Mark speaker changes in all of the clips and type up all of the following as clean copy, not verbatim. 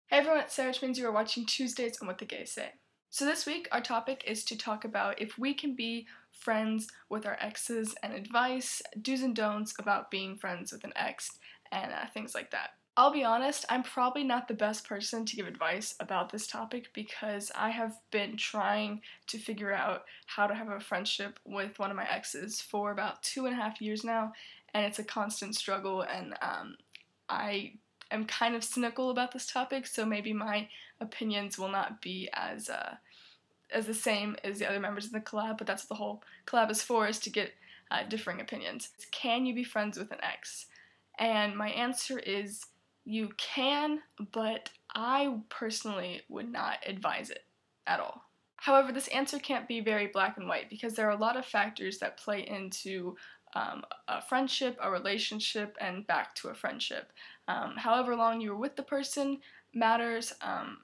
Speaker 1: Hey everyone, it's Sarah, which means you are watching Tuesdays on What the Gays Say. So this week, our topic is to talk about if we can be friends with our exes and advice, do's and don'ts about being friends with an ex, and things like that. I'll be honest, I'm probably not the best person to give advice about this topic because I have been trying to figure out how to have a friendship with one of my exes for about 2.5 years now, and it's a constant struggle, and I'm kind of cynical about this topic, so maybe my opinions will not be as the same as the other members of the collab, but that's what the whole collab is for, is to get differing opinions. Can you be friends with an ex? And my answer is you can, but I personally would not advise it at all. However, this answer can't be very black and white because there are a lot of factors that play into a friendship, a relationship, and back to a friendship. However long you were with the person matters,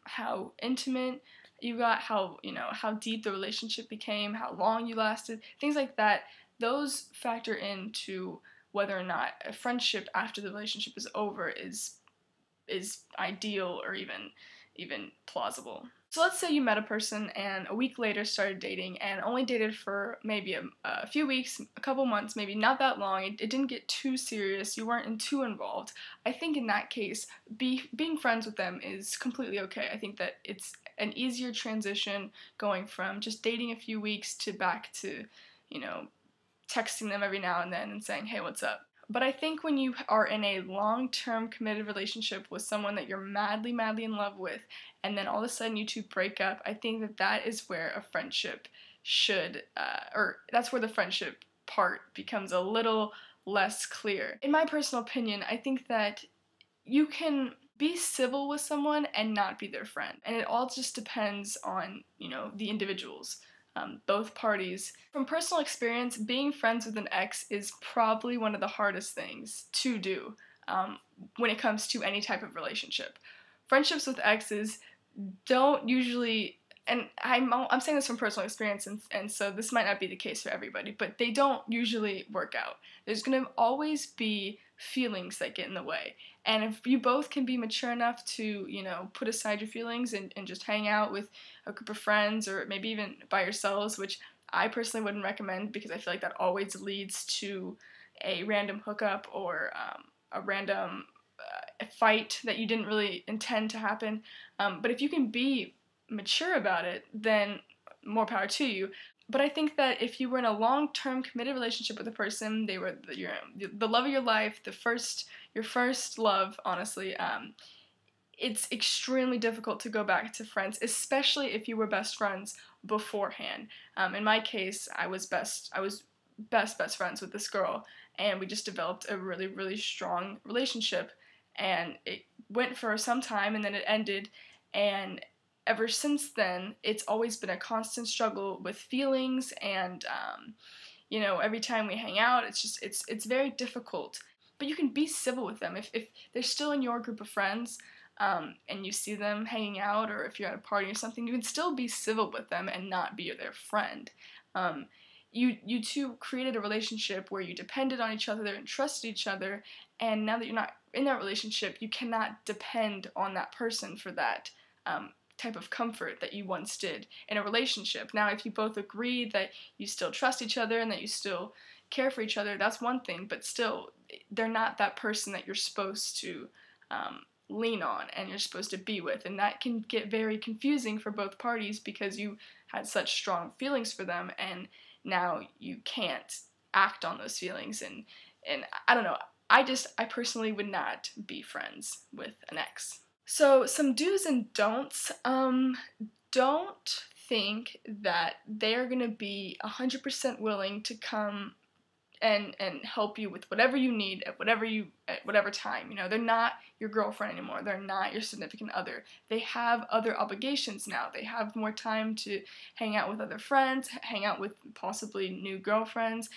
Speaker 1: how intimate you got, how deep the relationship became, how long you lasted, things like that. Those factor into whether or not a friendship after the relationship is over is ideal or even plausible. So let's say you met a person and a week later started dating and only dated for maybe a few weeks, a couple months, maybe not that long. It didn't get too serious. You weren't too involved. I think in that case, being friends with them is completely okay. I think that it's an easier transition going from just dating a few weeks to back to, texting them every now and then and saying, hey, what's up? But I think when you are in a long-term committed relationship with someone that you're madly, madly in love with, and then all of a sudden you two break up, I think that that is where a friendship should, or that's where the friendship part becomes a little less clear. In my personal opinion, I think that you can be civil with someone and not be their friend. And it all just depends on, the individuals. Both parties. From personal experience, being friends with an ex is probably one of the hardest things to do when it comes to any type of relationship. Friendships with exes don't usually, and I'm saying this from personal experience, and so this might not be the case for everybody, but they don't usually work out. There's going to always be feelings that get in the way. And if you both can be mature enough to, put aside your feelings and just hang out with a group of friends or maybe even by yourselves, which I personally wouldn't recommend because I feel like that always leads to a random hookup or a random fight that you didn't really intend to happen. But if you can be mature about it, then more power to you. But I think that if you were in a long-term committed relationship with a person, they were the love of your life, your first love, honestly, it's extremely difficult to go back to friends, especially if you were best friends beforehand. In my case, I was best friends with this girl, and we just developed a really, really strong relationship, and it went for some time, and then it ended, and ever since then, it's always been a constant struggle with feelings, and every time we hang out, it's very difficult. But you can be civil with them if they're still in your group of friends, and you see them hanging out, or if you're at a party or something, you can still be civil with them and not be their friend. You two created a relationship where you depended on each other and trusted each other, and now that you're not in that relationship, you cannot depend on that person for that type of comfort that you once did in a relationship. Now, if you both agree that you still trust each other and that you still care for each other, that's one thing, but still, they're not that person that you're supposed to lean on and you're supposed to be with, and that can get very confusing for both parties because you had such strong feelings for them, and now you can't act on those feelings, and I don't know, I personally would not be friends with an ex. So some do's and don'ts. Don't think that they're going to be 100% willing to come and help you with whatever you need at whatever time. They're not your girlfriend anymore. They're not your significant other. They have other obligations now. They have more time to hang out with other friends, hang out with possibly new girlfriends.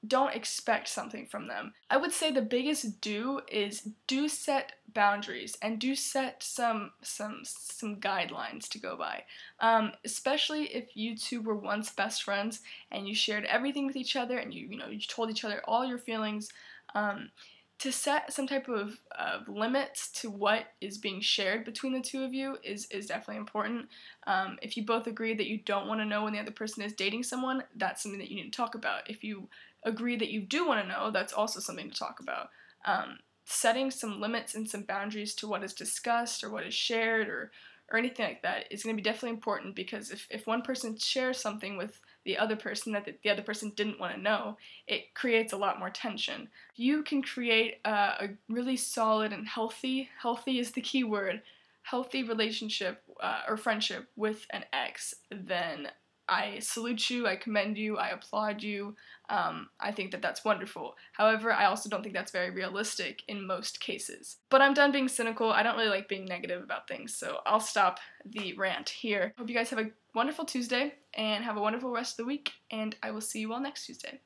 Speaker 1: Don't expect something from them. I would say the biggest do is set boundaries and do set some guidelines to go by. Especially if you two were once best friends and you shared everything with each other and you told each other all your feelings. to set some type of limits to what is being shared between the two of you is definitely important. If you both agree that you don't want to know when the other person is dating someone, that's something that you need to talk about. If you agree that you do want to know, that's also something to talk about. Setting some limits and some boundaries to what is discussed or what is shared or anything like that is going to be definitely important, because if one person shares something with the other person that the other person didn't want to know, it creates a lot more tension. You can create a really solid and healthy is the key word, healthy relationship or friendship with an ex, then I salute you, I commend you, I applaud you. I think that that's wonderful. However, I also don't think that's very realistic in most cases. But I'm done being cynical. I don't really like being negative about things, so I'll stop the rant here. Hope you guys have a wonderful Tuesday and have a wonderful rest of the week, and I will see you all next Tuesday.